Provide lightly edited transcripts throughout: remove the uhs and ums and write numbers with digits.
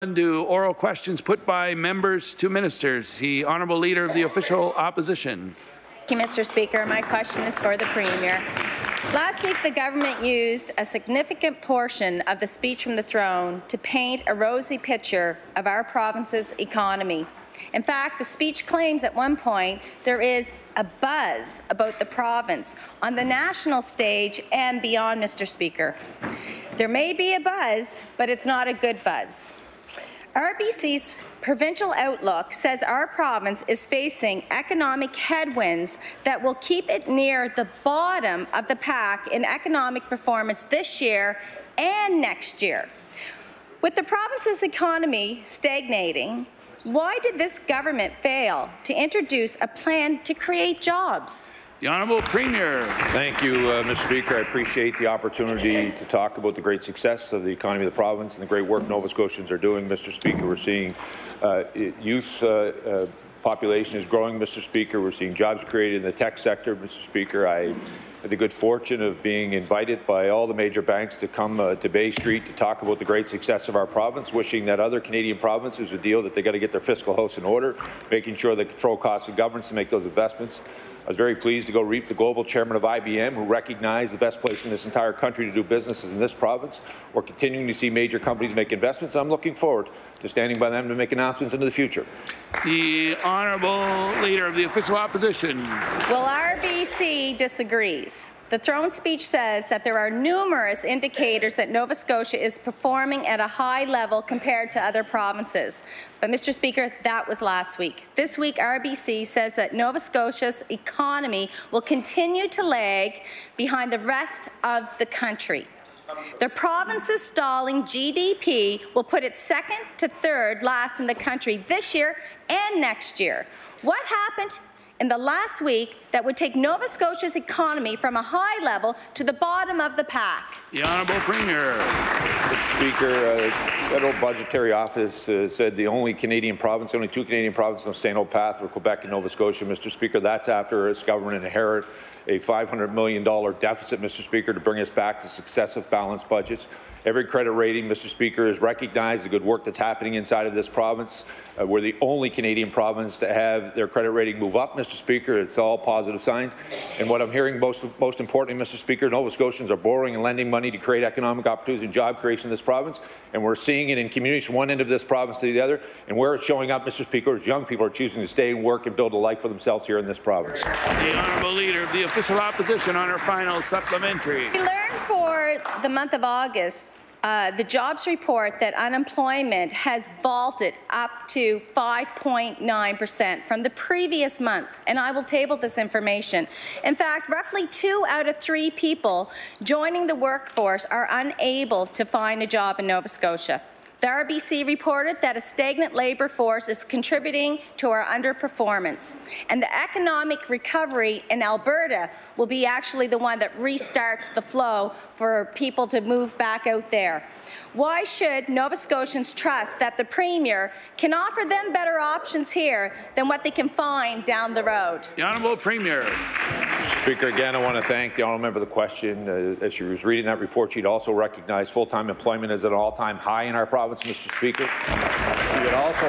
To oral questions put by members to ministers. The Honourable Leader of the Official Opposition. Thank you, Mr. Speaker. My question is for the Premier. Last week, the government used a significant portion of the speech from the throne to paint a rosy picture of our province's economy. In fact, the speech claims at one point there is a buzz about the province on the national stage and beyond, Mr. Speaker. There may be a buzz, but it's not a good buzz. RBC's provincial outlook says our province is facing economic headwinds that will keep it near the bottom of the pack in economic performance this year and next year. With the province's economy stagnating, why did this government fail to introduce a plan to create jobs? The Honourable Premier. Thank you, Mr. Speaker. I appreciate the opportunity to talk about the great success of the economy of the province and the great work Nova Scotians are doing. Mr. Speaker, we're seeing youth population is growing, Mr. Speaker. We're seeing jobs created in the tech sector, Mr. Speaker. I had the good fortune of being invited by all the major banks to come to Bay Street to talk about the great success of our province, wishing that other Canadian provinces would deal that they got to get their fiscal house in order, making sure they control costs of governance to make those investments. I was very pleased to go meet the global chairman of IBM, who recognized the best place in this entire country to do business is in this province. We're continuing to see major companies make investments. I'm looking forward to standing by them to make announcements into the future. The Honourable Leader of the Official Opposition. Well, RBC disagrees. The throne speech says that there are numerous indicators that Nova Scotia is performing at a high level compared to other provinces. But, Mr. Speaker, that was last week. This week, RBC says that Nova Scotia's economy will continue to lag behind the rest of the country. The province's stalling GDP will put it second to third last in the country this year and next year. What happened in the last week that would take Nova Scotia's economy from a high level to the bottom of the pack? The Honourable Premier. Mr. Speaker, Federal Budgetary Office said the only Canadian province, only two Canadian provinces on a sustainable path were Quebec and Nova Scotia. Mr. Speaker, that's after its government inherited a $500 million deficit, Mr. Speaker, to bring us back to successive balanced budgets. Every credit rating, Mr. Speaker, has recognized the good work that's happening inside of this province. We're the only Canadian province to have their credit rating move up, Mr. Speaker. It's all positive signs. And what I'm hearing most importantly, Mr. Speaker, Nova Scotians are borrowing and lending money to create economic opportunities and job creation in this province. And we're seeing it in communities from one end of this province to the other. And where it's showing up, Mr. Speaker, is young people are choosing to stay and work and build a life for themselves here in this province. The Honourable Leader of the Official Opposition on her final supplementary. We learned for the month of August the jobs report that unemployment has vaulted up to 5.9% from the previous month, and I will table this information. In fact, roughly 2 out of 3 people joining the workforce are unable to find a job in Nova Scotia. The RBC reported that a stagnant labour force is contributing to our underperformance, and the economic recovery in Alberta will be actually the one that restarts the flow for people to move back out there. Why should Nova Scotians trust that the Premier can offer them better options here than what they can find down the road? The Honourable Premier. Speaker, again, I want to thank the honourable member for the question. As she was reading that report, she'd also recognized full-time employment is at an all-time high in our province, Mr. Speaker. She would also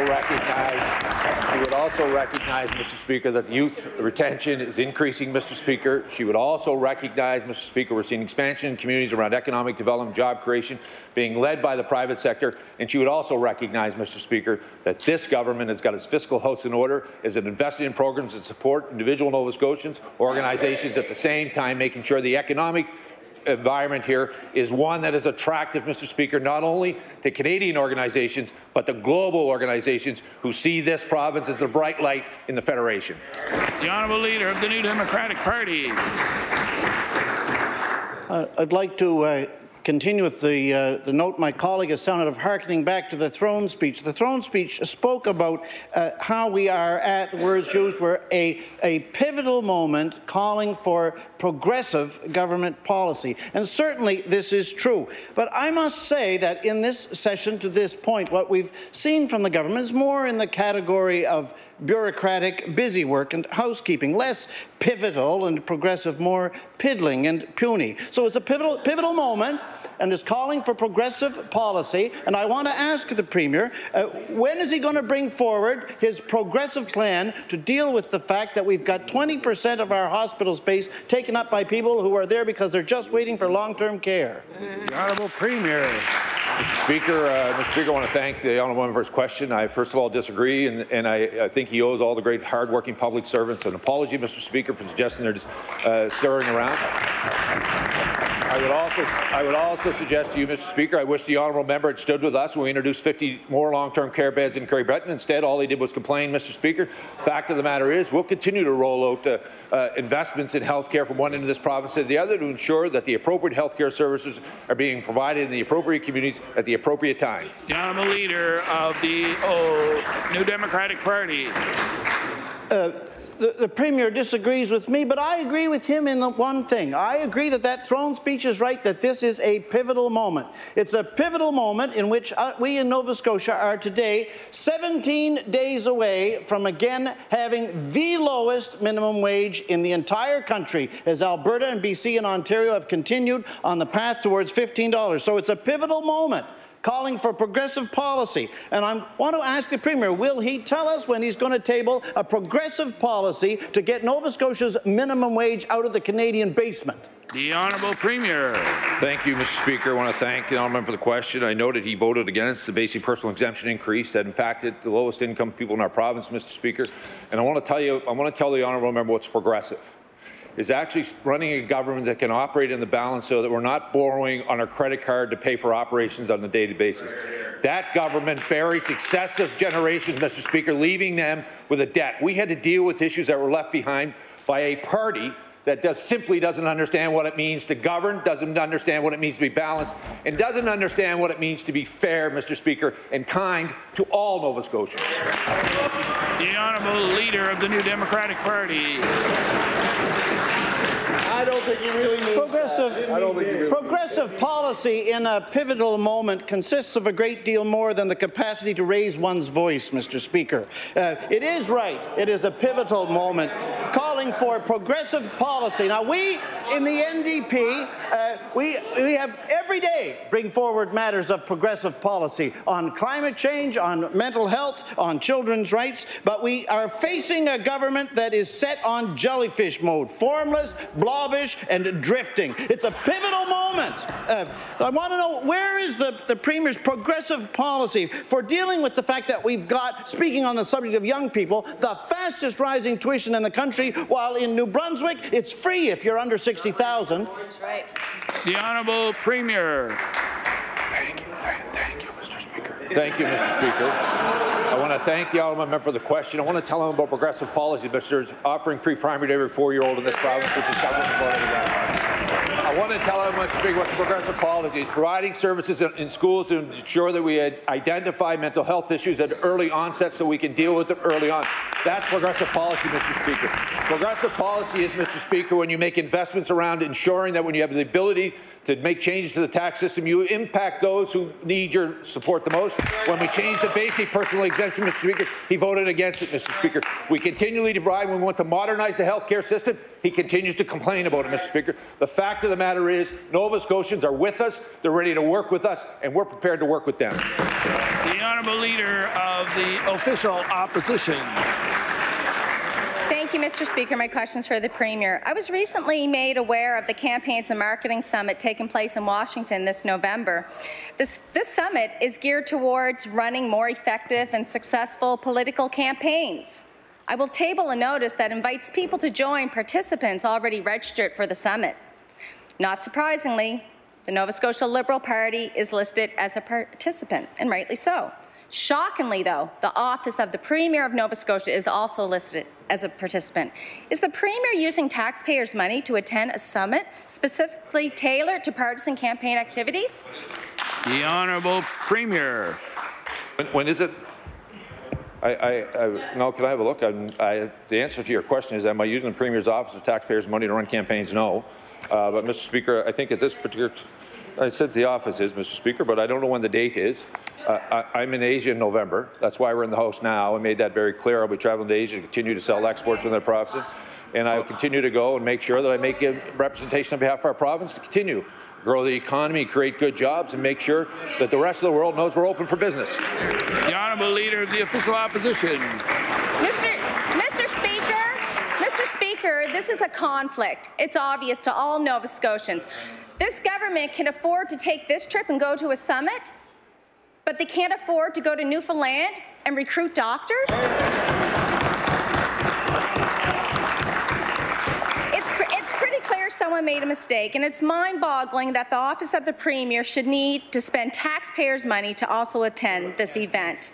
recognize, Mr. Speaker, that youth retention is increasing, Mr. Speaker. She would also recognize, Mr. Speaker, we're seeing expansion in communities around economic development, job creation being led by the private sector. And she would also recognize, Mr. Speaker, that this government has got its fiscal house in order, is invested in programs that support individual Nova Scotians, organizations at the same time making sure the economic environment here is one that is attractive, Mr. Speaker, not only to Canadian organizations, but to global organizations who see this province as the bright light in the Federation. The Honourable Leader of the New Democratic Party. I'd like to continue with the note my colleague has sounded of hearkening back to the throne speech. The throne speech spoke about how we are at, the words used were a pivotal moment calling for progressive government policy. And certainly this is true. But I must say that in this session to this point, what we've seen from the government is more in the category of bureaucratic busy work and housekeeping, less pivotal and progressive, more piddling and puny. So it's a pivotal moment. and is calling for progressive policy. And I want to ask the Premier, when is he going to bring forward his progressive plan to deal with the fact that we've got 20% of our hospital space taken up by people who are there because they're just waiting for long-term care? The Honourable Premier. Mr. Speaker, I want to thank the honourable member for his question. I first of all disagree, and I think he owes all the great hard-working public servants an apology, Mr. Speaker, for suggesting they're just stirring around. I would also suggest to you, Mr. Speaker, I wish the honourable member had stood with us when we introduced 50 more long-term care beds in Kerry Breton. Instead, all he did was complain, Mr. Speaker. Fact of the matter is, we'll continue to roll out investments in health care from one end of this province to the other to ensure that the appropriate health care services are being provided in the appropriate communities at the appropriate time. The Honourable Leader of the New Democratic Party. The Premier disagrees with me, but I agree with him in the one thing. I agree that throne speech is right, that this is a pivotal moment. It's a pivotal moment in which we in Nova Scotia are today 17 days away from again having the lowest minimum wage in the entire country, as Alberta and BC and Ontario have continued on the path towards $15. So it's a pivotal moment, calling for progressive policy. And I want to ask the Premier, will he tell us when he's going to table a progressive policy to get Nova Scotia's minimum wage out of the Canadian basement? The Honourable Premier. Thank you, Mr. Speaker. I want to thank the honourable member for the question. I noted he voted against the basic personal exemption increase that impacted the lowest income people in our province, Mr. Speaker. And I want to tell the honourable member what's progressive. Is actually running a government that can operate in the balance so that we're not borrowing on our credit card to pay for operations on a daily basis. That government buried successive generations, Mr. Speaker, leaving them with a debt. We had to deal with issues that were left behind by a party that simply doesn't understand what it means to govern, doesn't understand what it means to be balanced, and doesn't understand what it means to be fair, Mr. Speaker, and kind to all Nova Scotians. The Honourable Leader of the New Democratic Party. I don't think he really means progressive policy in a pivotal moment consists of a great deal more than the capacity to raise one's voice, Mr. Speaker. It is right. It is a pivotal moment calling for progressive policy. Now, we in the NDP, we have every day bring forward matters of progressive policy on climate change, on mental health, on children's rights, but we are facing a government that is set on jellyfish mode, formless, blobbish, and drifting. It's a pivotal moment. I want to know, where is the Premier's progressive policy for dealing with the fact that we've got, speaking on the subject of young people, the fastest rising tuition in the country, while in New Brunswick it's free if you're under 60,000. That's right. The Honourable Premier. Thank you, Mr. Speaker. Thank you, Mr. Speaker. I want to thank the honourable member for the question. I want to tell him about progressive policy, Mr. offering pre-primary to every 4-year-old in this province, which is government voted against. I want to tell him, Mr. Speaker, what's progressive policy. It's providing services in schools to ensure that we identify mental health issues at early onset so we can deal with them early on. That's progressive policy, Mr. Speaker. Progressive policy is, Mr. Speaker, when you make investments around ensuring that when you have the ability to make changes to the tax system, you impact those who need your support the most. When we changed the basic personal exemption, Mr. Speaker, he voted against it, Mr. Speaker. We continually provide when we want to modernize the health care system. He continues to complain about it, Mr. Speaker. The fact of the matter is, Nova Scotians are with us, they're ready to work with us, and we're prepared to work with them. The Honourable Leader of the Official Opposition. Thank you, Mr. Speaker. My question is for the Premier. I was recently made aware of the Campaigns and Marketing Summit taking place in Washington this November. This summit is geared towards running more effective and successful political campaigns. I will table a notice that invites people to join participants already registered for the summit. Not surprisingly, the Nova Scotia Liberal Party is listed as a participant, and rightly so. Shockingly, though, the office of the Premier of Nova Scotia is also listed as a participant. Is the Premier using taxpayers' money to attend a summit specifically tailored to partisan campaign activities? The Honourable Premier. When is it? No, can I have a look? The answer to your question is, am I using the Premier's office of taxpayers' money to run campaigns? No. But, Mr. Speaker, I think at this particular it says the office is, Mr. Speaker, but I don't know when the date is. I'm in Asia in November. That's why we're in the House now. I made that very clear. I'll be traveling to Asia to continue to sell exports in their province. And I will continue to go and make sure that I make a representation on behalf of our province to continue grow the economy, create good jobs, and make sure that the rest of the world knows we're open for business. The Honourable Leader of the Official Opposition. Mr. Speaker, this is a conflict. It's obvious to all Nova Scotians. This government can afford to take this trip and go to a summit, but they can't afford to go to Newfoundland and recruit doctors? It's pretty clear someone made a mistake, and it's mind-boggling that the Office of the Premier should need to spend taxpayers' money to also attend this event.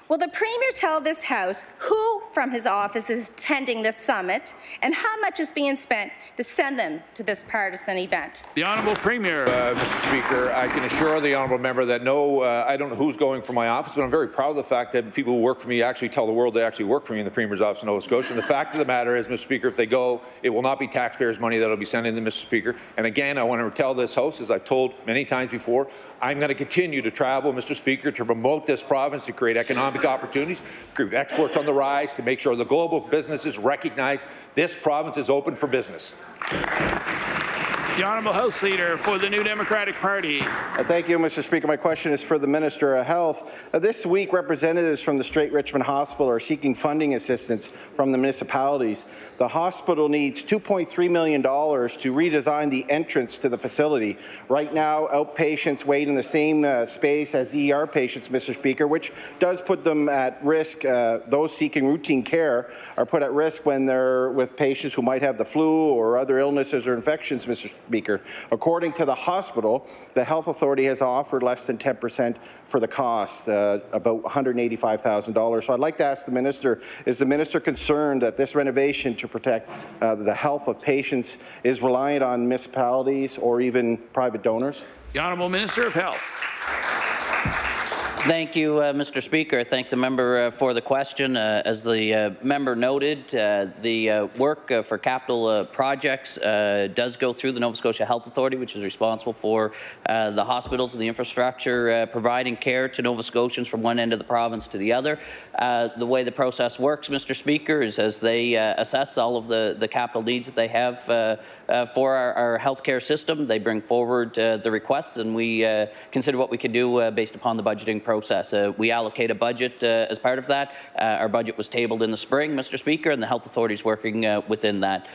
Will the Premier tell this House who from his office is attending this summit and how much is being spent to send them to this partisan event? The Honourable Premier. Mr. Speaker, I can assure the honourable member that no, I don't know who's going for my office, but I'm very proud of the fact that people who work for me actually tell the world they actually work for me in the Premier's office in Nova Scotia. And the fact of the matter is, Mr. Speaker, if they go, it will not be taxpayers' money that will be sent in them, Mr. Speaker. And again, I want to tell this House, as I've told many times before, I'm going to continue to travel, Mr. Speaker, to promote this province, to create economic opportunities, create exports on the rise, to make sure the global businesses recognize this province is open for business. The Honourable House Leader for the New Democratic Party. Thank you, Mr. Speaker. My question is for the Minister of Health. This week, representatives from the Strait Richmond Hospital are seeking funding assistance from the municipalities. The hospital needs $2.3 million to redesign the entrance to the facility. Right now, outpatients wait in the same space as ER patients, Mr. Speaker, which does put them at risk. Those seeking routine care are put at risk when they're with patients who might have the flu or other illnesses or infections, Mr. Speaker. According to the hospital, the health authority has offered less than 10% for the cost, about $185,000. So I'd like to ask the Minister, is the Minister concerned that this renovation to protect the health of patients is reliant on municipalities or even private donors? The Honourable Minister of Health. Thank you, Mr. Speaker. I thank the member for the question. As the member noted, the work for capital projects does go through the Nova Scotia Health Authority, which is responsible for the hospitals and the infrastructure providing care to Nova Scotians from one end of the province to the other. The way the process works, Mr. Speaker, is as they assess all of the capital needs that they have for our healthcare system, they bring forward the requests, and we consider what we can do based upon the budgeting process. We allocate a budget as part of that. Our budget was tabled in the spring, Mr. Speaker, and the health authority is working within that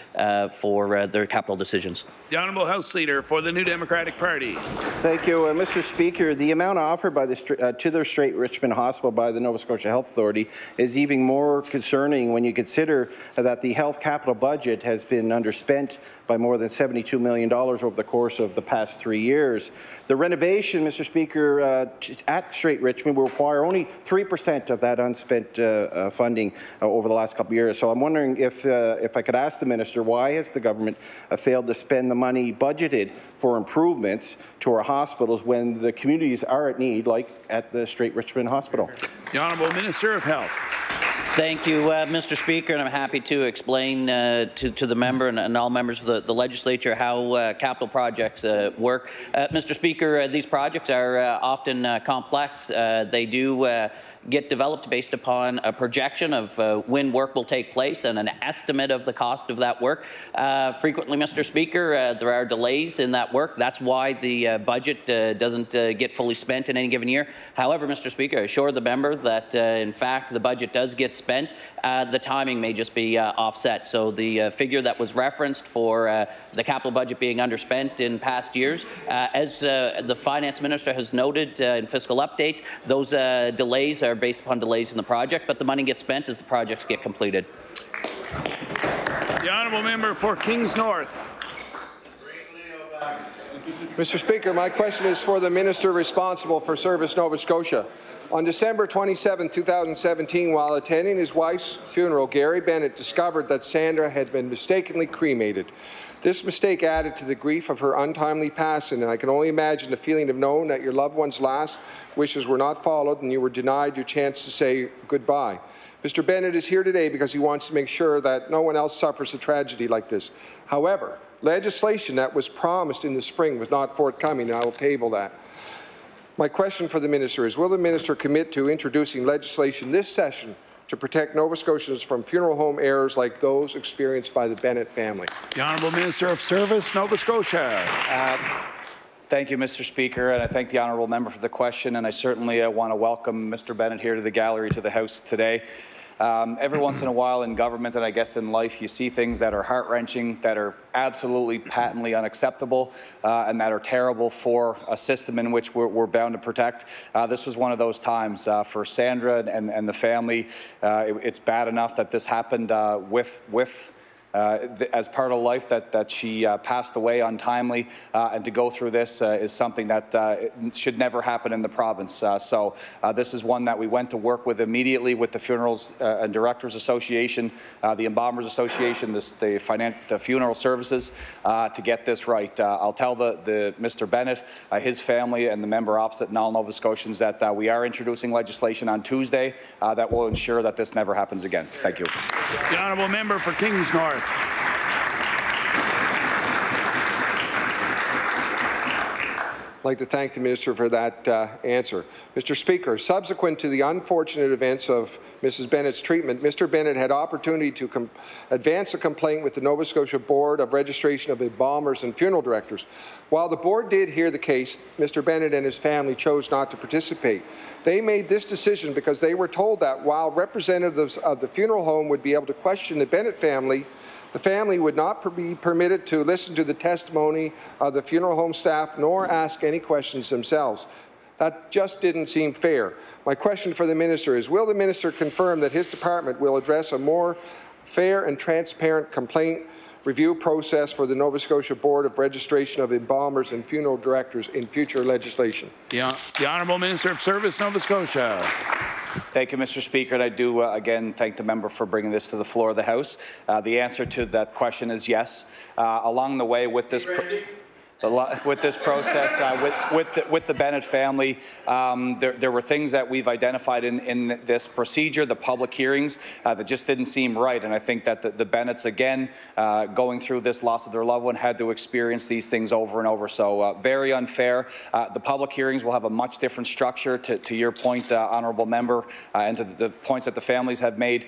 for their capital decisions. The Honourable House Leader for the New Democratic Party. Thank you, Mr. Speaker. The amount offered by to the Strait Richmond Hospital by the Nova Scotia Health Authority is even more concerning when you consider that the health capital budget has been underspent by more than $72 million over the course of the past 3 years. The renovation, Mr. Speaker, at Strait Richmond will require only 3% of that unspent funding over the last couple of years. So I'm wondering if I could ask the Minister, why has the government failed to spend the money budgeted for improvements to our hospitals when the communities are at need, like at the Strait Richmond Hospital? The Honourable Minister of Health. Thank you, Mr. Speaker, and I'm happy to explain to the member and all members of the legislature how capital projects work. Mr. Speaker, these projects are often complex. They do get developed based upon a projection of when work will take place and an estimate of the cost of that work. Frequently, Mr. Speaker, there are delays in that work. That's why the budget doesn't get fully spent in any given year. However, Mr. Speaker, I assure the member that, in fact, the budget does get spent. The timing may just be offset. So the figure that was referenced for the capital budget being underspent in past years, as the Finance Minister has noted in fiscal updates, those delays are based upon delays in the project, but the money gets spent as the projects get completed. The Honourable Member for Kings North. Mr. Speaker, my question is for the Minister responsible for Service Nova Scotia. On December 27, 2017, while attending his wife's funeral, Gary Bennett discovered that Sandra had been mistakenly cremated. This mistake added to the grief of her untimely passing, and I can only imagine the feeling of knowing that your loved one's last wishes were not followed and you were denied your chance to say goodbye. Mr. Bennett is here today because he wants to make sure that no one else suffers a tragedy like this. However, legislation that was promised in the spring was not forthcoming, and I will table that. My question for the Minister is, will the Minister commit to introducing legislation this session to protect Nova Scotians from funeral home errors like those experienced by the Bennett family? The Honourable Minister of Service, Nova Scotia. Thank you, Mr. Speaker, and I thank the honourable member for the question, and I certainly want to welcome Mr. Bennett here to the gallery, to the House today. Every once in a while in government, and I guess in life, you see things that are heart-wrenching, that are absolutely patently unacceptable, and that are terrible for a system in which we're bound to protect. This was one of those times for Sandra and the family. It's bad enough that this happened as part of life, that she passed away untimely, and to go through this is something that should never happen in the province. So this is one that we went to work with immediately with the Funerals and Directors Association, the Embalmers Association, the funeral services, to get this right. I'll tell Mr. Bennett, his family, and the member opposite, and all Nova Scotians, that we are introducing legislation on Tuesday that will ensure that this never happens again. Thank you. The honourable member for Kings North. I'd like to thank the Minister for that answer. Mr. Speaker, subsequent to the unfortunate events of Mrs. Bennett's treatment, Mr. Bennett had opportunity to advance a complaint with the Nova Scotia Board of Registration of Embalmers and Funeral Directors. While the board did hear the case, Mr. Bennett and his family chose not to participate. They made this decision because they were told that while representatives of the funeral home would be able to question the Bennett family, the family would not be permitted to listen to the testimony of the funeral home staff nor ask any questions themselves. That just didn't seem fair. My question for the Minister is, will the Minister confirm that his department will address a more fair and transparent complaint review process for the Nova Scotia Board of Registration of Embalmers and Funeral Directors in future legislation? The Honourable Minister of Service, Nova Scotia. Thank you, Mr. Speaker, and I do again thank the member for bringing this to the floor of the House. The answer to that question is yes. Along the way with this process, with the Bennett family, there were things that we've identified in this procedure, the public hearings, that just didn't seem right. And I think that the Bennetts, again, going through this loss of their loved one, had to experience these things over and over. So very unfair. The public hearings will have a much different structure, to your point, honourable member, and to the points that the families have made.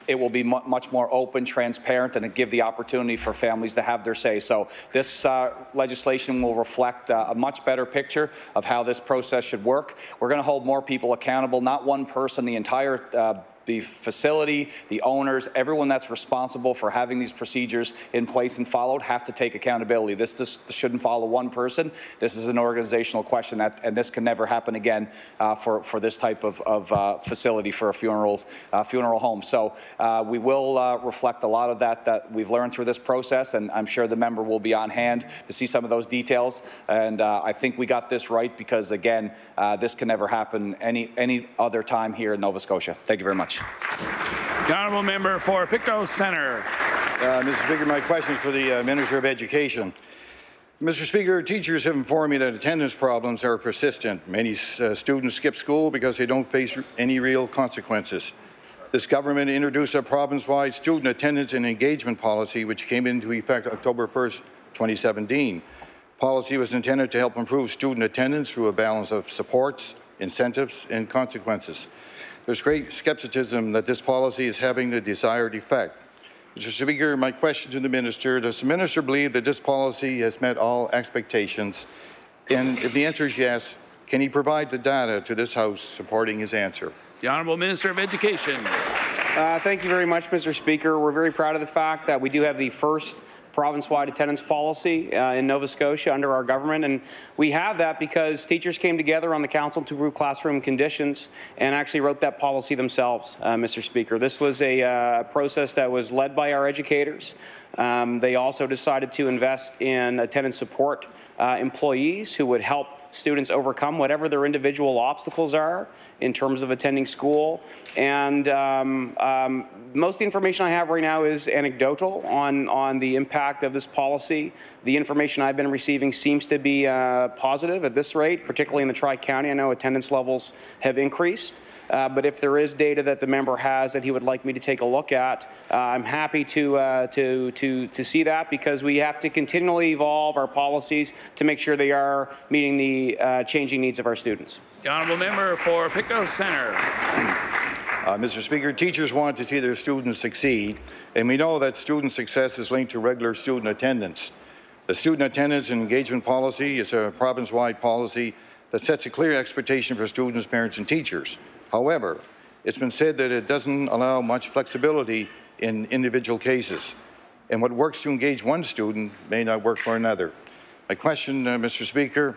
It will be much more open, transparent, and give the opportunity for families to have their say. So this legislation will reflect a much better picture of how this process should work. We're going to hold more people accountable, not one person, the entire the facility, the owners, everyone that's responsible for having these procedures in place and followed have to take accountability. This shouldn't follow one person. This is an organizational question, and this can never happen again for this type of facility for a funeral home. So we will reflect a lot of that we've learned through this process, and I'm sure the member will be on hand to see some of those details. And I think we got this right because, again, this can never happen any other time here in Nova Scotia. Thank you very much. The honourable member for Pictou Centre. Mr. Speaker, my question is for the Minister of Education. Mr. Speaker, teachers have informed me that attendance problems are persistent. Many students skip school because they don't face any real consequences. This government introduced a province-wide student attendance and engagement policy, which came into effect October 1st, 2017. Policy was intended to help improve student attendance through a balance of supports, incentives, and consequences. There's great skepticism that this policy is having the desired effect. Mr. Speaker, my question to the Minister, does the Minister believe that this policy has met all expectations? And if the answer is yes, can he provide the data to this House supporting his answer? The Honourable Minister of Education. Thank you very much, Mr. Speaker. We're very proud of the fact that we do have the first province-wide attendance policy in Nova Scotia under our government, and we have that because teachers came together on the Council to Improve Classroom Conditions and actually wrote that policy themselves, Mr. Speaker. This was a process that was led by our educators. They also decided to invest in attendance support employees who would help students overcome whatever their individual obstacles are in terms of attending school. And most of the information I have right now is anecdotal on the impact of this policy. The information I've been receiving seems to be positive at this rate, particularly in the Tri-County. I know attendance levels have increased. But if there is data that the member has that he would like me to take a look at, I'm happy to see that, because we have to continually evolve our policies to make sure they are meeting the changing needs of our students. The honourable member for Pictou Centre. Mr. Speaker, teachers want to see their students succeed, and we know that student success is linked to regular student attendance. The student attendance and engagement policy is a province-wide policy that sets a clear expectation for students, parents, and teachers. However, it's been said that it doesn't allow much flexibility in individual cases, and what works to engage one student may not work for another. My question, Mr. Speaker,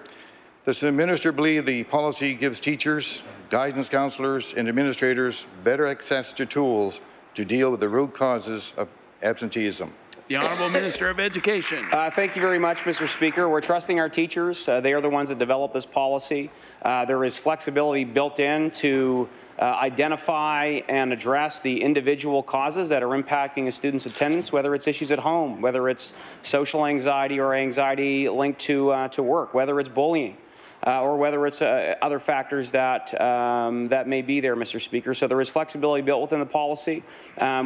does the minister believe the policy gives teachers, guidance counsellors, and administrators better access to tools to deal with the root causes of absenteeism? The Honourable Minister of Education. Thank you very much, Mr. Speaker. We're trusting our teachers. They are the ones that develop this policy. There is flexibility built in to identify and address the individual causes that are impacting a student's attendance, whether it's issues at home, whether it's social anxiety or anxiety linked to work, whether it's bullying. Or whether it's other factors that that may be there, Mr. Speaker. So there is flexibility built within the policy.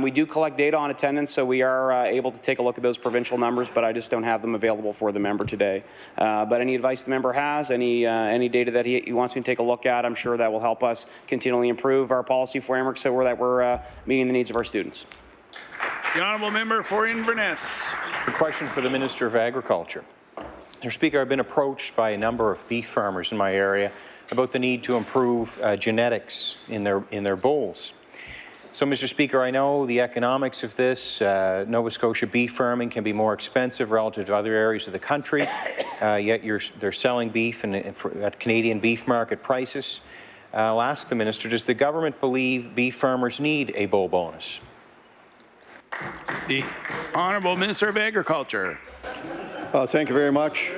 We do collect data on attendance, so we are able to take a look at those provincial numbers, but I just don't have them available for the member today. But any advice the member has, any data that he wants me to take a look at, I'm sure that will help us continually improve our policy framework so that we're meeting the needs of our students. The Honourable Member for Inverness. A question for the Minister of Agriculture. Mr. Speaker, I've been approached by a number of beef farmers in my area about the need to improve genetics in their bulls. So, Mr. Speaker, I know the economics of this. Nova Scotia beef farming can be more expensive relative to other areas of the country, yet they're selling beef at Canadian beef market prices. I'll ask the Minister, does the government believe beef farmers need a bull bonus? The Honourable Minister of Agriculture. Thank you very much.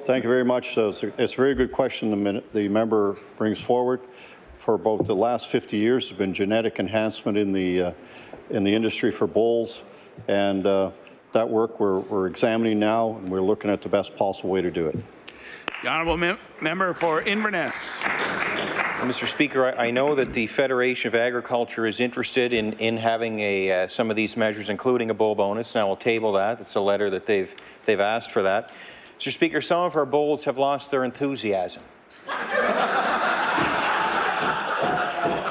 Thank you very much. It's a very good question the member brings forward. For about the last 50 years, there's been genetic enhancement in the industry for bulls, and that work we're examining now, and we're looking at the best possible way to do it. The Honourable Member for Inverness. Mr. Speaker, I know that the Federation of Agriculture is interested in having some of these measures, including a bull bonus, and I will table that. It's a letter that they've asked for that. Mr. Speaker, some of our bulls have lost their enthusiasm.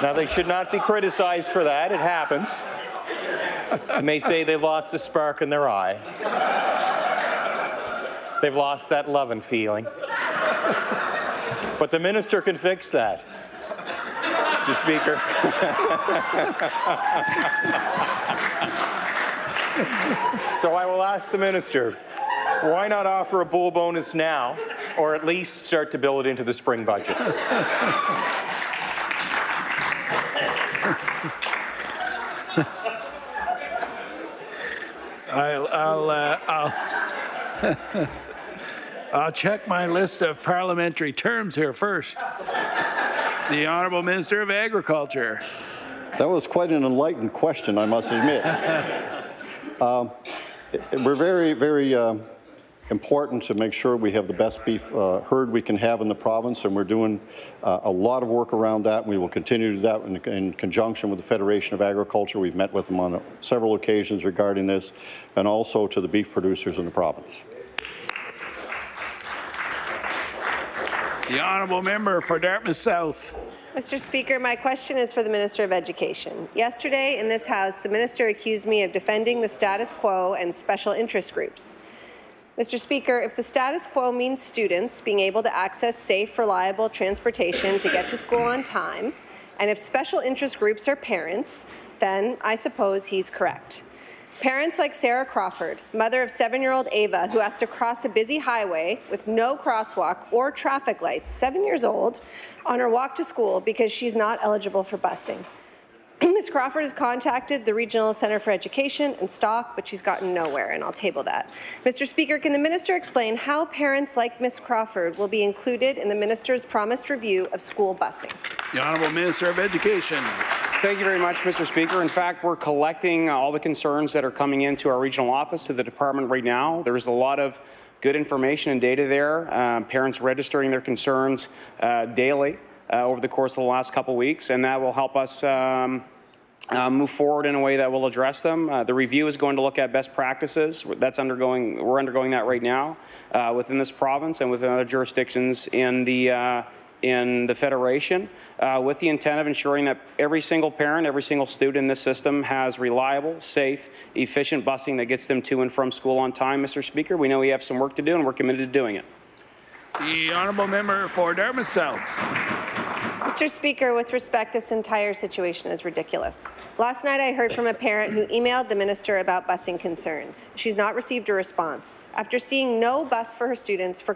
Now, they should not be criticized for that. It happens. They may say they lost the spark in their eye. They've lost that love and feeling. But the minister can fix that, Mr. Speaker. So I will ask the minister, why not offer a bull bonus now, or at least start to build it into the spring budget? I'll check my list of parliamentary terms here first. The Honourable Minister of Agriculture. That was quite an enlightened question, I must admit. We're very, very important to make sure we have the best beef herd we can have in the province, and we're doing a lot of work around that. We will continue to do that in conjunction with the Federation of Agriculture. We've met with them on several occasions regarding this, and also to the beef producers in the province. The Honourable Member for Dartmouth South. Mr. Speaker, my question is for the Minister of Education. Yesterday in this House, the Minister accused me of defending the status quo and special interest groups. Mr. Speaker, if the status quo means students being able to access safe, reliable transportation to get to school on time, and if special interest groups are parents, then I suppose he's correct. Parents like Sarah Crawford, mother of 7-year-old Ava, who has to cross a busy highway with no crosswalk or traffic lights, 7 years old, on her walk to school because she's not eligible for busing. Ms. Crawford has contacted the Regional Centre for Education and Stock, but she's gotten nowhere, and I'll table that. Mr. Speaker, can the minister explain how parents like Ms. Crawford will be included in the minister's promised review of school busing? The Honourable Minister of Education. Thank you very much, Mr. Speaker. In fact, we're collecting all the concerns that are coming into our regional office to the department right now. There's a lot of good information and data there. Parents registering their concerns daily over the course of the last couple of weeks, and that will help us move forward in a way that will address them. The review is going to look at best practices. We're undergoing that right now within this province and within other jurisdictions in the in the Federation with the intent of ensuring that every single parent, every single student in this system has reliable, safe, efficient busing that gets them to and from school on time. Mr. Speaker, we know we have some work to do and we're committed to doing it. The honourable member for Dartmouth South. Mr. Speaker, with respect, this entire situation is ridiculous. Last night I heard from a parent who emailed the minister about busing concerns. She's not received a response. After seeing no bus for her students for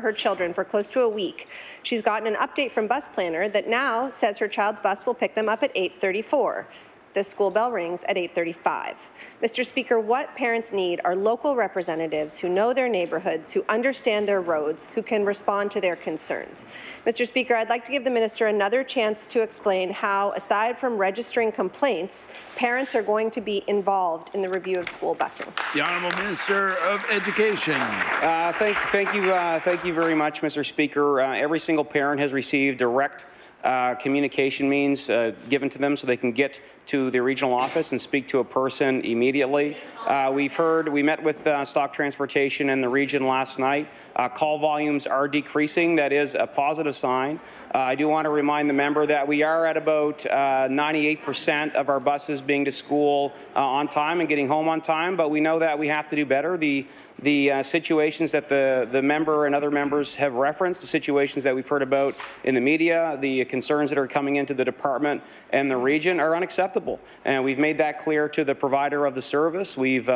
her children for close to a week, she's gotten an update from Bus Planner that now says her child's bus will pick them up at 8:34. The school bell rings at 8:35. Mr. Speaker, what parents need are local representatives who know their neighbourhoods, who understand their roads, who can respond to their concerns. Mr. Speaker, I'd like to give the minister another chance to explain how, aside from registering complaints, parents are going to be involved in the review of school busing. The Honourable Minister of Education. Thank you very much, Mr. Speaker. Every single parent has received direct communication means given to them so they can get to the regional office and speak to a person immediately. We met with Stock Transportation in the region last night. Call volumes are decreasing. That is a positive sign. I do want to remind the member that we are at about 98% of our buses being to school on time and getting home on time, but we know that we have to do better. The situations that the member and other members have referenced, the situations that we've heard about in the media, the concerns that are coming into the department and the region are unacceptable. And we've made that clear to the provider of the service. We've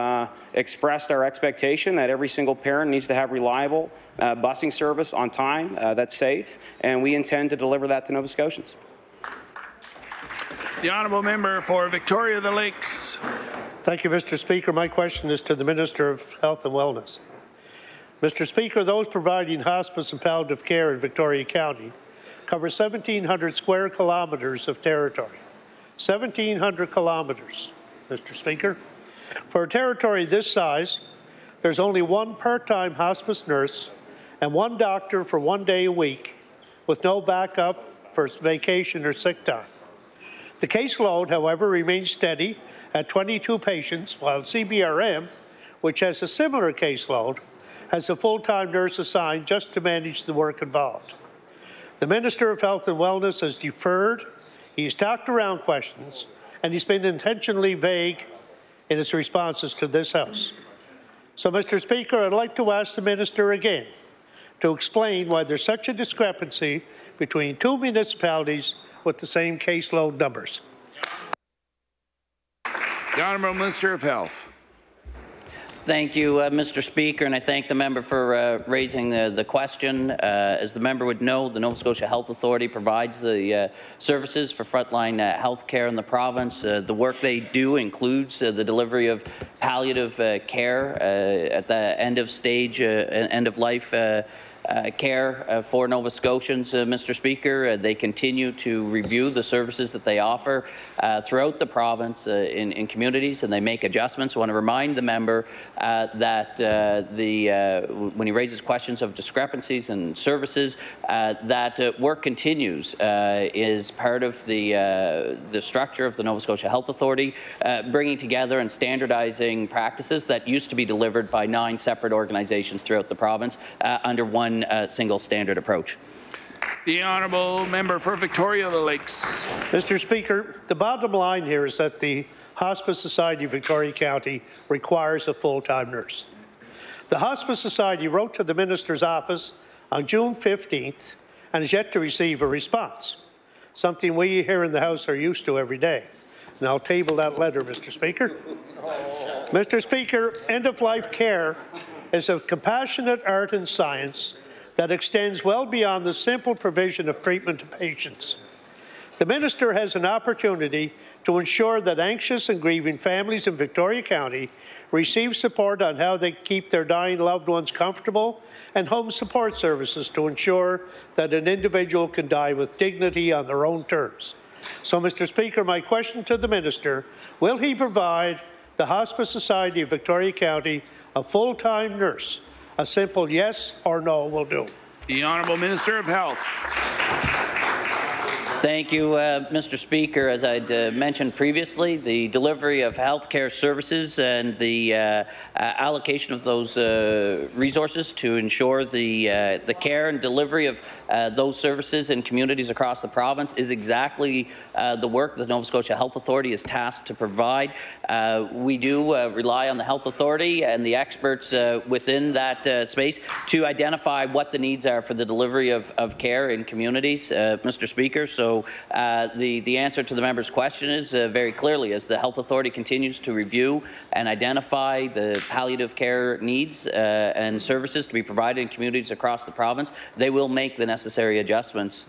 expressed our expectation that every single parent needs to have reliable busing service on time that's safe, and we intend to deliver that to Nova Scotians. The honourable member for Victoria the Lakes. Thank you, Mr. Speaker. My question is to the Minister of Health and Wellness. Mr. Speaker, those providing hospice and palliative care in Victoria County cover 1,700 square kilometres of territory. 1,700 kilometres, Mr. Speaker. For a territory this size, there's only one part-time hospice nurse and one doctor for 1 day a week with no backup for vacation or sick time. The caseload, however, remains steady at 22 patients, while CBRM, which has a similar caseload, has a full-time nurse assigned just to manage the work involved. The Minister of Health and Wellness has deferred, he's talked around questions, and he's been intentionally vague in his responses to this House. So, Mr. Speaker, I'd like to ask the Minister again to explain why there's such a discrepancy between two municipalities with the same caseload numbers. The Honourable Minister of Health. Thank you, Mr. Speaker, and I thank the member for raising the question. As the member would know, the Nova Scotia Health Authority provides the services for frontline health care in the province. The work they do includes the delivery of palliative care at the end of stage, end of life care for Nova Scotians, Mr. Speaker. They continue to review the services that they offer throughout the province in communities, and they make adjustments. I want to remind the member that when he raises questions of discrepancies in services, that work continues is part of the structure of the Nova Scotia Health Authority, bringing together and standardizing practices that used to be delivered by 9 separate organizations throughout the province under one single standard approach. The honourable member for Victoria the Lakes. Mr. Speaker, the bottom line here is that the Hospice Society of Victoria County requires a full-time nurse. The Hospice Society wrote to the Minister's office on June 15th and has yet to receive a response, something we here in the House are used to every day. And I'll table that letter, Mr. Speaker. Mr. Speaker, end-of-life care is a compassionate art and science that extends well beyond the simple provision of treatment to patients. The Minister has an opportunity to ensure that anxious and grieving families in Victoria County receive support on how they keep their dying loved ones comfortable, and home support services to ensure that an individual can die with dignity on their own terms. So, Mr. Speaker, my question to the Minister, will he provide the Hospice Society of Victoria County a full-time nurse? A simple yes or no will do. The Honourable Minister of Health. Thank you, Mr. Speaker. As I'd mentioned previously, the delivery of healthcare services and the allocation of those resources to ensure the care and delivery of those services in communities across the province is exactly the work the Nova Scotia Health Authority is tasked to provide. We do rely on the Health Authority and the experts within that space to identify what the needs are for the delivery of care in communities, Mr. Speaker. So the answer to the member's question is very clearly, as the Health Authority continues to review and identify the palliative care needs and services to be provided in communities across the province, they will make the necessary adjustments.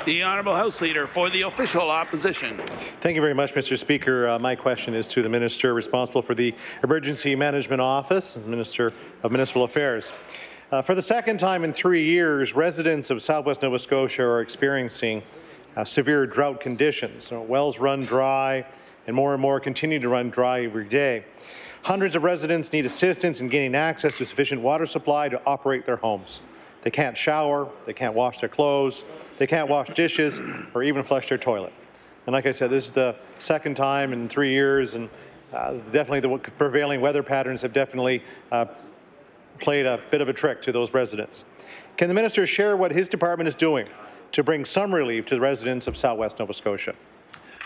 The Honourable House Leader for the Official Opposition. Thank you very much, Mr. Speaker. My question is to the Minister responsible for the Emergency Management Office, the Minister of Municipal Affairs. For the second time in 3 years, residents of southwest Nova Scotia are experiencing severe drought conditions. Wells run dry, and more continue to run dry every day. Hundreds of residents need assistance in gaining access to sufficient water supply to operate their homes. They can't shower, they can't wash their clothes, they can't wash dishes, or even flush their toilet. And like I said, this is the second time in 3 years, and definitely the prevailing weather patterns have definitely played a bit of a trick to those residents. Can the minister share what his department is doing to bring some relief to the residents of southwest Nova Scotia?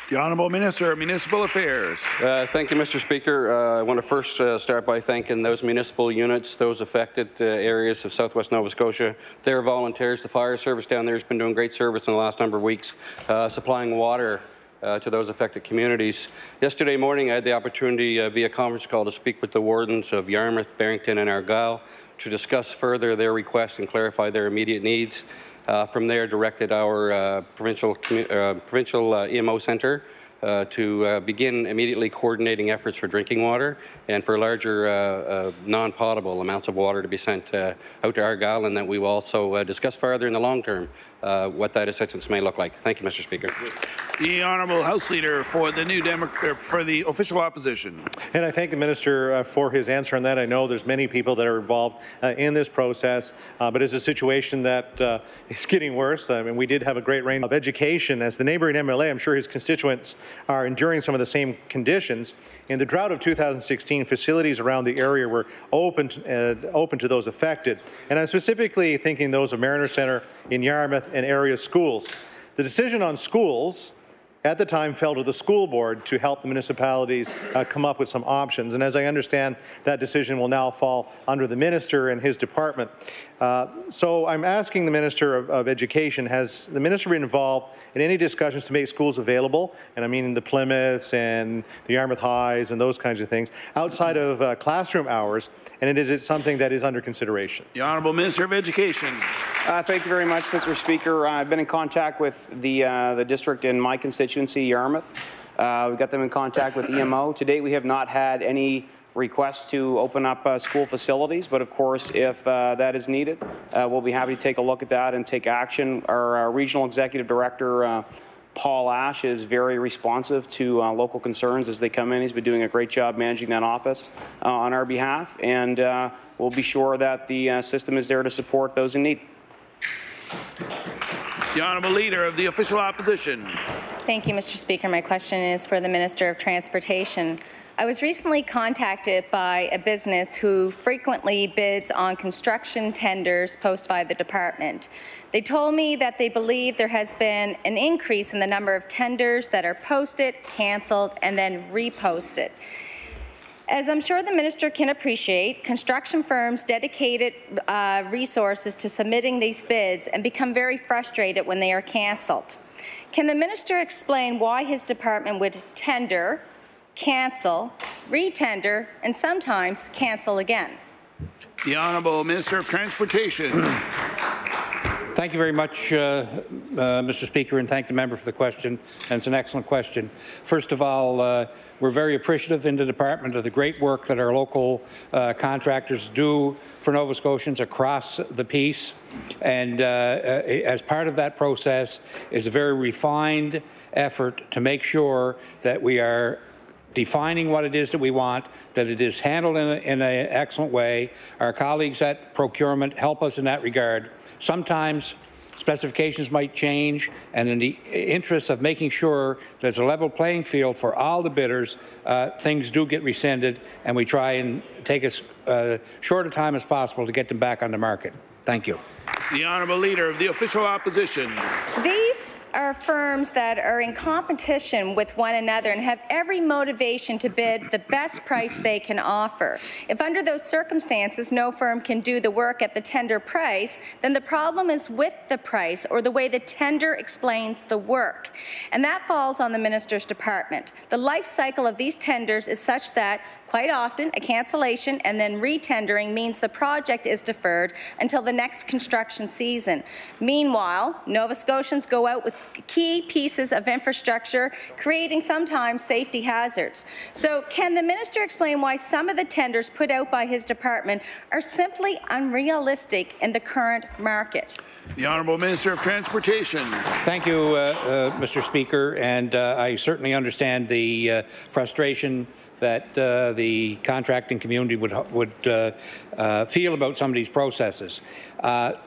The Honourable Minister of Municipal Affairs. Thank you, Mr. Speaker. I want to first start by thanking those municipal units, those affected areas of southwest Nova Scotia. Their volunteers, the fire service down there has been doing great service in the last number of weeks, supplying water to those affected communities. Yesterday morning, I had the opportunity via conference call to speak with the wardens of Yarmouth, Barrington and Argyll to discuss further their requests and clarify their immediate needs. From there, directed our provincial EMO centre to begin immediately coordinating efforts for drinking water and for larger non-potable amounts of water to be sent out to Argyll, and that we will also discuss further in the long term what that assistance may look like. Thank you, Mr. Speaker. The Honourable House Leader for the for the Official Opposition. And I thank the Minister for his answer on that. I know there's many people that are involved in this process, but it's a situation that is getting worse. I mean, we did have a great reign of education. As the neighbouring MLA, I'm sure his constituents are enduring some of the same conditions. In the drought of 2016, facilities around the area were open to those affected. And I'm specifically thinking those of Mariner Centre in Yarmouth and area schools. The decision on schools at the time fell to the school board to help the municipalities come up with some options. And as I understand, that decision will now fall under the minister and his department. So I'm asking the Minister of Education, has the minister been involved in any discussions to make schools available, and I mean the Plymouths and the Yarmouth Highs and those kinds of things, outside of classroom hours, and is it something that is under consideration? The Honourable Minister of Education. Thank you very much, Mr. Speaker. I've been in contact with the district in my constituency, Yarmouth. We got them in contact with EMO. To date, we have not had any requests to open up school facilities, but of course, if that is needed, we'll be happy to take a look at that and take action. Our regional executive director, Paul Ash, is very responsive to local concerns as they come in. He's been doing a great job managing that office on our behalf, and we'll be sure that the system is there to support those in need. The Honourable Leader of the Official Opposition. Thank you, Mr. Speaker. My question is for the Minister of Transportation. I was recently contacted by a business who frequently bids on construction tenders posted by the department. They told me that they believe there has been an increase in the number of tenders that are posted, cancelled, and then reposted. As I'm sure the minister can appreciate, construction firms dedicated resources to submitting these bids and become very frustrated when they are cancelled. Can the minister explain why his department would tender, cancel, re-tender, and sometimes cancel again? The Honourable Minister of Transportation. Thank you very much, Mr. Speaker, and thank the member for the question. And it's an excellent question. First of all, we're very appreciative in the department of the great work that our local contractors do for Nova Scotians across the piece. And as part of that process is a very refined effort to make sure that we are defining what it is that we want, that it is handled in an excellent way. Our colleagues at procurement help us in that regard. Sometimes specifications might change, and in the interest of making sure there's a level playing field for all the bidders, things do get rescinded, and we try and take as short a time as possible to get them back on the market. Thank you. The Honourable Leader of the Official Opposition. These are firms that are in competition with one another and have every motivation to bid the best price they can offer. If under those circumstances no firm can do the work at the tender price, then the problem is with the price or the way the tender explains the work. And that falls on the Minister's department. The life cycle of these tenders is such that quite often, a cancellation and then retendering means the project is deferred until the next construction season. Meanwhile, Nova Scotians go out with key pieces of infrastructure, creating sometimes safety hazards. So can the Minister explain why some of the tenders put out by his department are simply unrealistic in the current market? The Honourable Minister of Transportation. Thank you, Mr. Speaker, and I certainly understand the frustration that the contracting community would feel about some of these processes.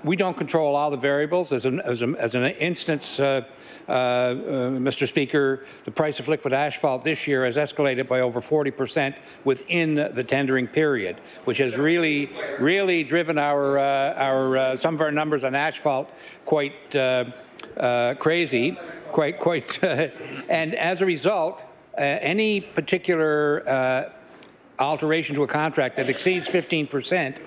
We don't control all the variables. As an instance, Mr. Speaker, the price of liquid asphalt this year has escalated by over 40% within the tendering period, which has really driven our some of our numbers on asphalt quite crazy, and as a result, any particular alteration to a contract that exceeds 15%,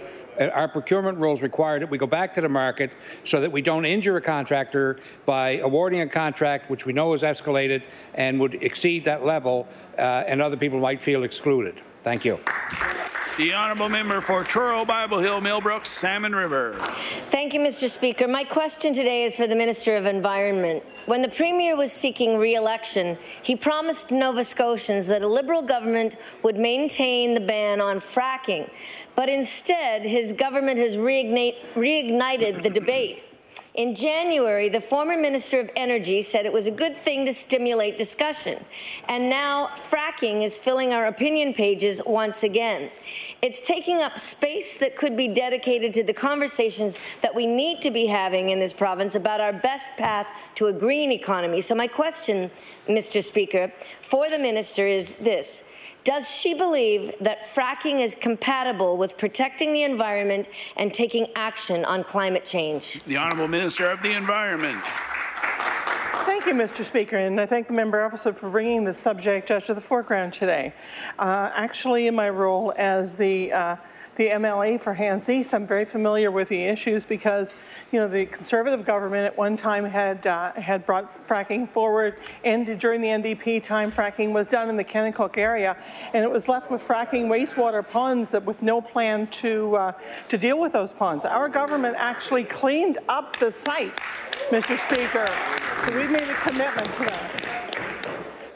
our procurement rules require that we go back to the market so that we don't injure a contractor by awarding a contract which we know is escalated and would exceed that level, and other people might feel excluded. Thank you. The Honourable Member for Truro, Bible Hill, Millbrook, Salmon River. Thank you, Mr. Speaker. My question today is for the Minister of Environment. When the Premier was seeking re-election, he promised Nova Scotians that a Liberal government would maintain the ban on fracking. But instead, his government has reignited the debate. In January, the former Minister of Energy said it was a good thing to stimulate discussion. And now fracking is filling our opinion pages once again. It's taking up space that could be dedicated to the conversations that we need to be having in this province about our best path to a green economy. So my question, Mr. Speaker, for the Minister is this. Does she believe that fracking is compatible with protecting the environment and taking action on climate change? The Honourable Minister of the Environment. Thank you, Mr. Speaker, and I thank the member opposite for bringing this subject to the foreground today. Actually, in my role as the MLA for Hands East, I'm very familiar with the issues because, you know, the Conservative government at one time had brought fracking forward, and during the NDP time, fracking was done in the Kennecott area, and it was left with fracking wastewater ponds that with no plan to deal with those ponds. Our government actually cleaned up the site, Mr. Speaker, so we've made a commitment to that.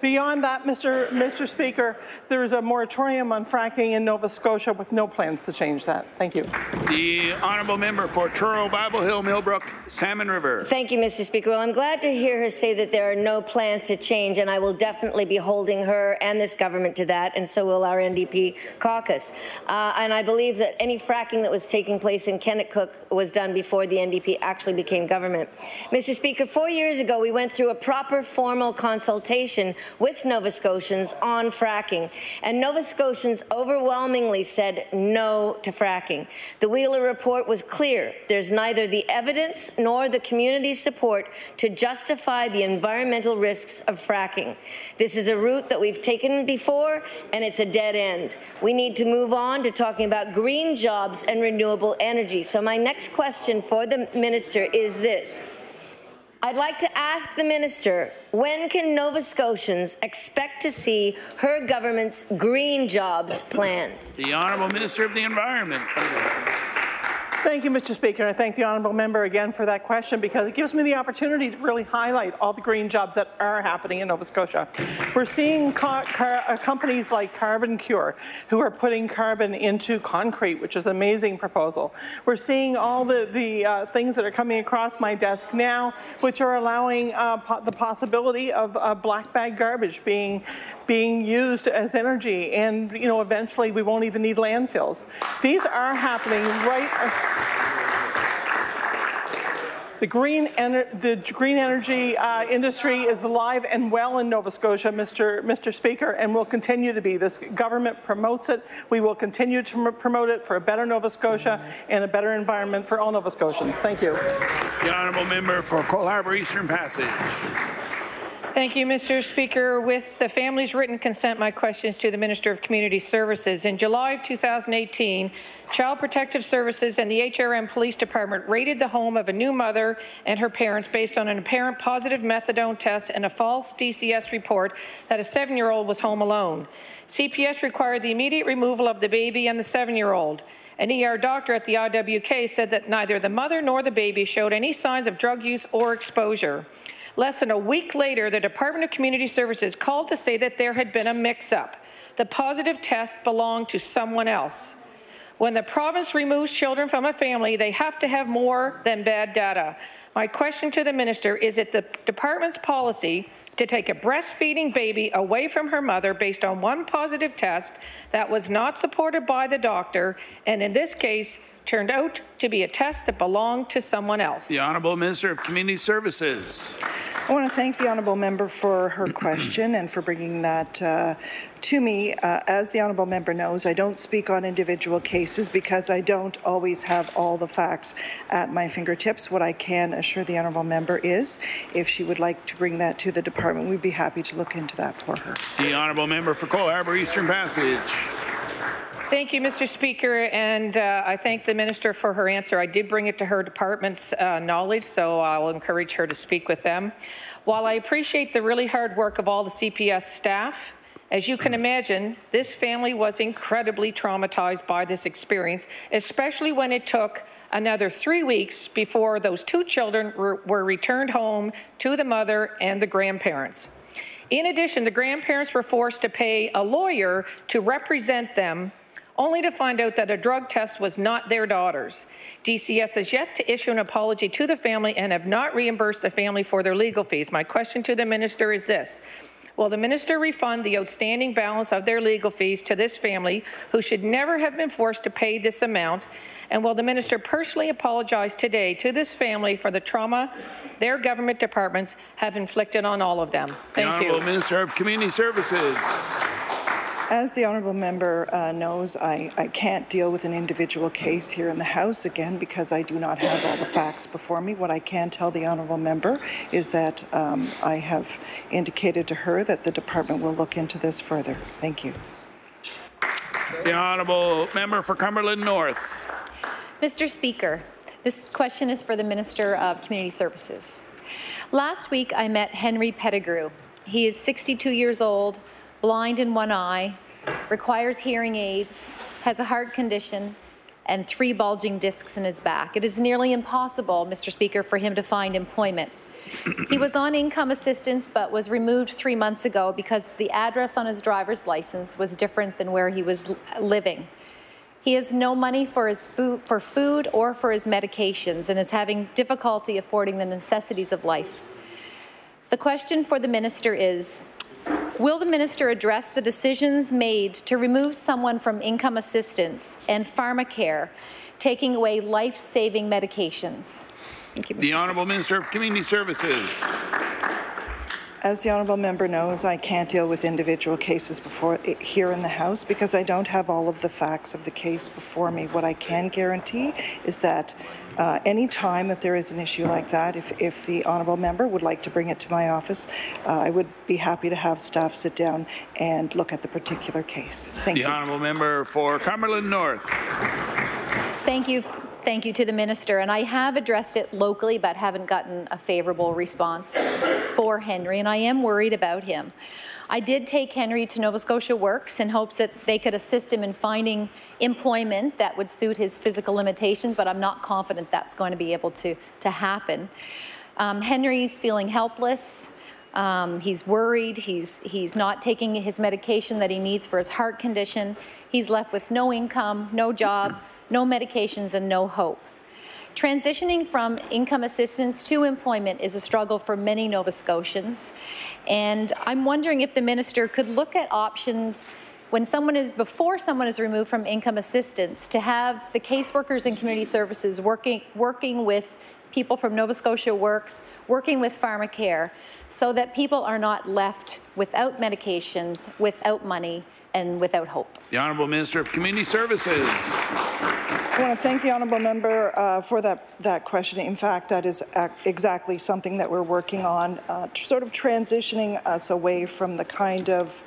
Beyond that, Mr. Speaker, there is a moratorium on fracking in Nova Scotia with no plans to change that. Thank you. The Honourable Member for Truro, Bible Hill, Millbrook, Salmon River. Thank you, Mr. Speaker. Well, I'm glad to hear her say that there are no plans to change, and I will definitely be holding her and this government to that, and so will our NDP caucus. And I believe that any fracking that was taking place in Kennecott was done before the NDP actually became government. Mr. Speaker, 4 years ago, we went through a proper formal consultation with Nova Scotians on fracking, and Nova Scotians overwhelmingly said no to fracking. The Wheeler report was clear. There's neither the evidence nor the community support to justify the environmental risks of fracking. This is a route that we've taken before, and it's a dead end. We need to move on to talking about green jobs and renewable energy. So my next question for the Minister is this. I'd like to ask the Minister, when can Nova Scotians expect to see her government's green jobs plan? The Honourable Minister of the Environment. Thank you, Mr. Speaker. I thank the honourable member again for that question because it gives me the opportunity to really highlight all the green jobs that are happening in Nova Scotia. We're seeing companies like Carbon Cure who are putting carbon into concrete, which is an amazing proposal. We're seeing all the things that are coming across my desk now, which are allowing the possibility of black bag garbage being used as energy, and eventually we won't even need landfills. These are happening The green energy industry is alive and well in Nova Scotia, Mr. Speaker, and will continue to be. This government promotes it. We will continue to promote it for a better Nova Scotia and a better environment for all Nova Scotians. Thank you. The honourable member for Cole Harbour Eastern Passage. Thank you, Mr. Speaker. With the family's written consent, my question is to the Minister of Community Services. In July of 2018, Child Protective Services and the HRM Police Department raided the home of a new mother and her parents based on an apparent positive methadone test and a false DCS report that a 7-year-old was home alone. CPS required the immediate removal of the baby and the 7-year-old. An ER doctor at the IWK said that neither the mother nor the baby showed any signs of drug use or exposure. Less than a week later, the Department of Community Services called to say that there had been a mix-up. The positive test belonged to someone else. When the province removes children from a family, they have to have more than bad data. My question to the minister, is it the department's policy to take a breastfeeding baby away from her mother based on one positive test that was not supported by the doctor, and in this case, turned out to be a test that belonged to someone else? The Honourable Minister of Community Services. I want to thank the Honourable Member for her question and for bringing that to me. As the Honourable Member knows, I don't speak on individual cases because I don't always have all the facts at my fingertips. What I can assure the Honourable Member is, if she would like to bring that to the department, we'd be happy to look into that for her. The Honourable Member for Cole Harbour Eastern Passage. Thank you, Mr. Speaker, and I thank the Minister for her answer. I did bring it to her department's knowledge, so I'll encourage her to speak with them. While I appreciate the really hard work of all the CPS staff, as you can imagine, this family was incredibly traumatized by this experience, especially when it took another 3 weeks before those 2 children were returned home to the mother and the grandparents. In addition, the grandparents were forced to pay a lawyer to represent them, only to find out that a drug test was not their daughter's. DCS has yet to issue an apology to the family and have not reimbursed the family for their legal fees. My question to the minister is this: will the minister refund the outstanding balance of their legal fees to this family, who should never have been forced to pay this amount? And will the minister personally apologize today to this family for the trauma their government departments have inflicted on all of them? Thank you. The Honourable Minister of Community Services. As the Honourable Member knows, I can't deal with an individual case here in the House, again, because I do not have all the facts before me. What I can tell the Honourable Member is that I have indicated to her that the department will look into this further. Thank you. The Honourable Member for Cumberland North. Mr. Speaker, this question is for the Minister of Community Services. Last week, I met Henry Pettigrew. He is 62 years old, blind in one eye, requires hearing aids, has a heart condition, and 3 bulging discs in his back. It is nearly impossible, Mr. Speaker, for him to find employment. He was on income assistance but was removed 3 months ago because the address on his driver's license was different than where he was living. He has no money for his food or for his medications and is having difficulty affording the necessities of life. The question for the minister is, will the minister address the decisions made to remove someone from income assistance and pharmacare, taking away life-saving medications? Thank you, Mr. The Honourable Minister of Community Services. As the Honourable Member knows, I can't deal with individual cases here in the House because I don't have all of the facts of the case before me. What I can guarantee is that any time that there is an issue like that, if the Honourable Member would like to bring it to my office, I would be happy to have staff sit down and look at the particular case. Thank you. The Honourable Member for Cumberland North. Thank you. Thank you to the minister. And I have addressed it locally but haven't gotten a favourable response for Henry, and I am worried about him. I did take Henry to Nova Scotia Works in hopes that they could assist him in finding employment that would suit his physical limitations, but I'm not confident that's going to be able to happen. Henry's feeling helpless. He's worried. He's not taking his medication that he needs for his heart condition. He's left with no income, no job, no medications, and no hope. Transitioning from income assistance to employment is a struggle for many Nova Scotians, and I'm wondering if the minister could look at options when before someone is removed from income assistance, to have the caseworkers in community services working with people from Nova Scotia Works, working with PharmaCare, so that people are not left without medications, without money, and without hope. The Honourable Minister of Community Services. I want to thank the honourable member for that question. In fact, that is exactly something that we're working on, sort of transitioning us away from the kind of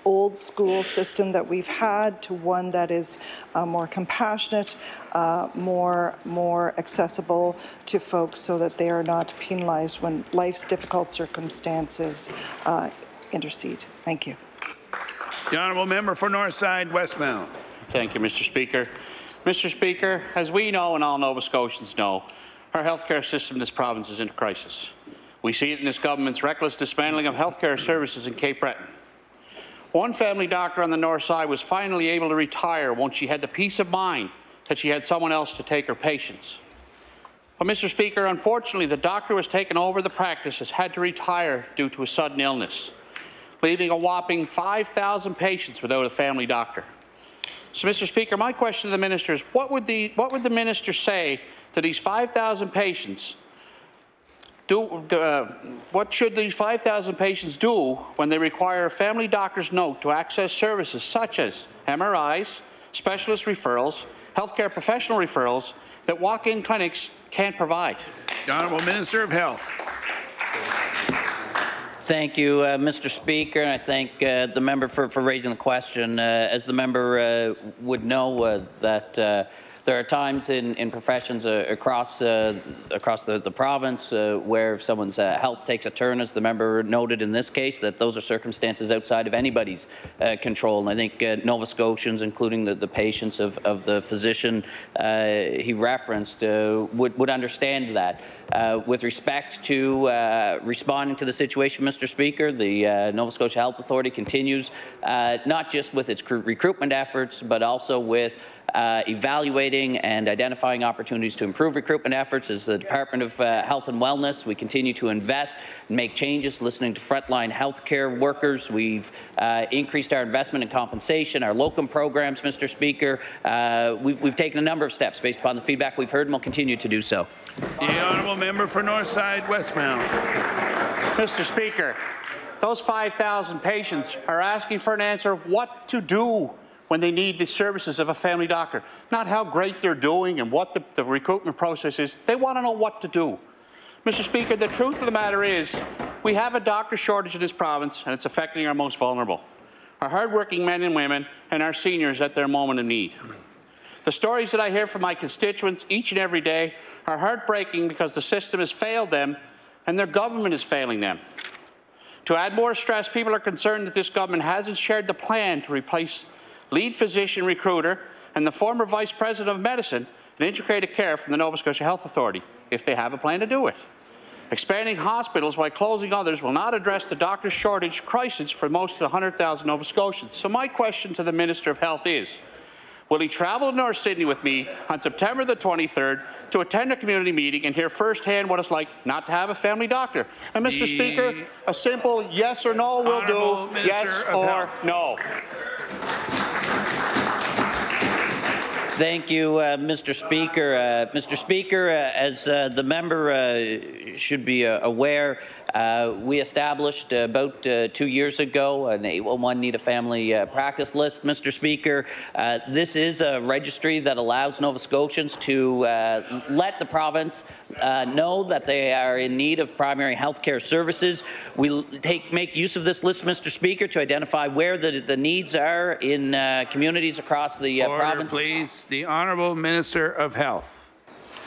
old school system that we've had to one that is more compassionate, more accessible to folks, so that they are not penalized when life's difficult circumstances intercede. Thank you. The honourable member for Northside Westmount. Thank you, Mr. Speaker. Mr. Speaker, as we know and all Nova Scotians know, our healthcare system in this province is in crisis. We see it in this government's reckless dismantling of healthcare services in Cape Breton. One family doctor on the north side was finally able to retire once she had the peace of mind that she had someone else to take her patients. But, Mr. Speaker, unfortunately, the doctor who has taken over the practice has had to retire due to a sudden illness, leaving a whopping 5,000 patients without a family doctor. So, Mr. Speaker, my question to the minister is, what would the minister say to these 5,000 patients? What should these 5,000 patients do when they require a family doctor's note to access services such as MRIs, specialist referrals, healthcare professional referrals that walk-in clinics can't provide? The Honourable Minister of Health. Thank you, Mr. Speaker, and I thank the member for raising the question. As the member would know, that there are times in professions across the province where if someone's health takes a turn, as the member noted in this case, that those are circumstances outside of anybody's control. And I think Nova Scotians, including the patients of the physician he referenced, would understand that. With respect to responding to the situation, Mr. Speaker, the Nova Scotia Health Authority continues not just with its recruitment efforts, but also with evaluating and identifying opportunities to improve recruitment efforts. As the Department of Health and Wellness, we continue to invest and make changes, listening to frontline healthcare workers. We've increased our investment in compensation, our locum programs, Mr. Speaker. We've taken a number of steps based upon the feedback we've heard, and we'll continue to do so. The honourable member for Northside Westmount. Mr. Speaker, those 5,000 patients are asking for an answer of what to do when they need the services of a family doctor. Not how great they're doing and what the recruitment process is. They want to know what to do. Mr. Speaker, the truth of the matter is we have a doctor shortage in this province, and it's affecting our most vulnerable, our hardworking men and women and our seniors at their moment of need. The stories that I hear from my constituents each and every day are heartbreaking because the system has failed them and their government is failing them. To add more stress, people are concerned that this government hasn't shared the plan to replace lead physician recruiter and the former vice president of medicine in integrated care from the Nova Scotia Health Authority, if they have a plan to do it. Expanding hospitals while closing others will not address the doctor shortage crisis for most of the 100,000 Nova Scotians. So my question to the Minister of Health is, will he travel to North Sydney with me on September the 23rd to attend a community meeting and hear firsthand what it's like not to have a family doctor? And, Mr. Speaker, a simple yes or no will do. Yes or no. Thank you, Mr. Speaker. Mr. Speaker, as the member should be aware, we established about 2 years ago an 811 Need a Family practice list, Mr. Speaker. This is a registry that allows Nova Scotians to let the province know that they are in need of primary health care services. We make use of this list, Mr. Speaker, to identify where the needs are in communities across the province. Please. The Honourable Minister of Health.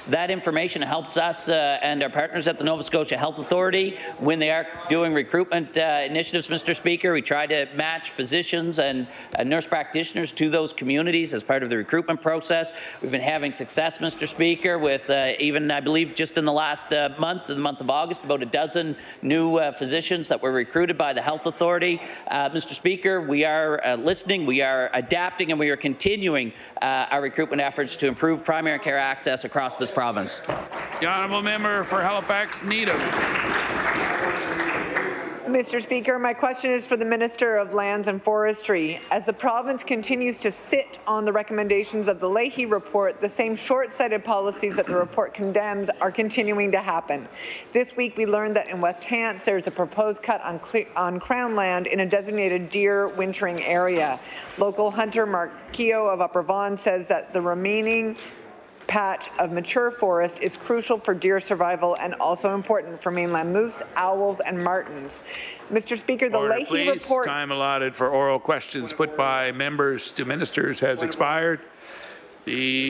That information helps us and our partners at the Nova Scotia Health Authority when they are doing recruitment initiatives, Mr. Speaker. We try to match physicians and nurse practitioners to those communities as part of the recruitment process. We've been having success, Mr. Speaker, with even, I believe, just in the last month, in the month of August, about a dozen new physicians that were recruited by the Health Authority. Mr. Speaker, we are listening, we are adapting, and we are continuing our recruitment efforts to improve primary care access across this province. The honourable member for Halifax Needham. Mr. Speaker, my question is for the Minister of Lands and Forestry. As the province continues to sit on the recommendations of the Leahy report, the same short-sighted policies that the report condemns are continuing to happen. This week we learned that in West Hants there is a proposed cut on Crown land in a designated deer wintering area. Local hunter Mark Keogh of Upper Vaughan says that the remaining patch of mature forest is crucial for deer survival and also important for mainland moose, owls and martens. Mr. Speaker, the Leahy report... Time allotted for oral questions put by members to ministers has expired. The